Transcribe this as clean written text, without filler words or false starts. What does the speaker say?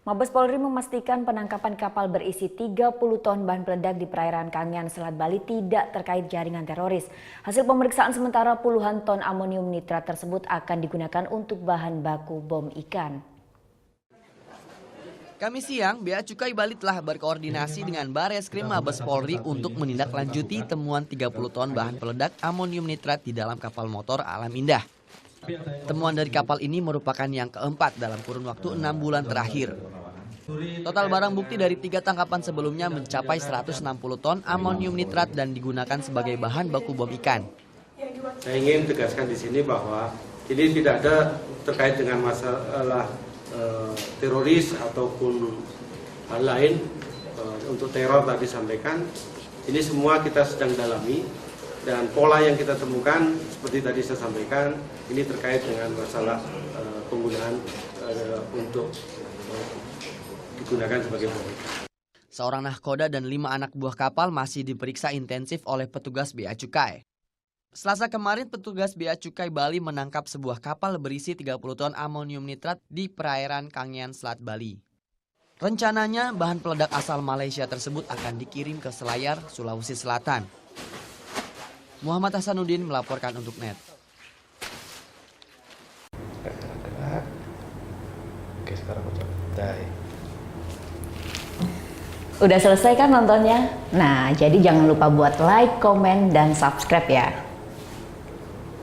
Mabes Polri memastikan penangkapan kapal berisi 30 ton bahan peledak di perairan Kangean, Selat Bali tidak terkait jaringan teroris. Hasil pemeriksaan sementara puluhan ton amonium nitrat tersebut akan digunakan untuk bahan baku bom ikan. Kamis siang, Bea Cukai Bali telah berkoordinasi dengan Bareskrim Mabes Polri untuk menindaklanjuti temuan 30 ton bahan peledak amonium nitrat di dalam kapal motor Alam Indah. Temuan dari kapal ini merupakan yang keempat dalam kurun waktu 6 bulan terakhir. Total barang bukti dari 3 tangkapan sebelumnya mencapai 160 ton amonium nitrat dan digunakan sebagai bahan baku bom ikan. Saya ingin tegaskan di sini bahwa ini tidak ada terkait dengan masalah teroris ataupun hal lain. Untuk teror tadi sampaikan, ini semua kita sedang dalami. Dan pola yang kita temukan, seperti tadi saya sampaikan, ini terkait dengan masalah penggunaan untuk digunakan sebagai bom. Seorang nahkoda dan 5 anak buah kapal masih diperiksa intensif oleh petugas Bea Cukai. Selasa kemarin, petugas Bea Cukai Bali menangkap sebuah kapal berisi 30 ton amonium nitrat di perairan Kangean, Selat Bali. Rencananya, bahan peledak asal Malaysia tersebut akan dikirim ke Selayar, Sulawesi Selatan. Muhammad Hasanuddin melaporkan untuk NET. Oke, sekarang aku coba. Udah selesai kan nontonnya? Nah, jadi jangan lupa buat like, komen, dan subscribe ya.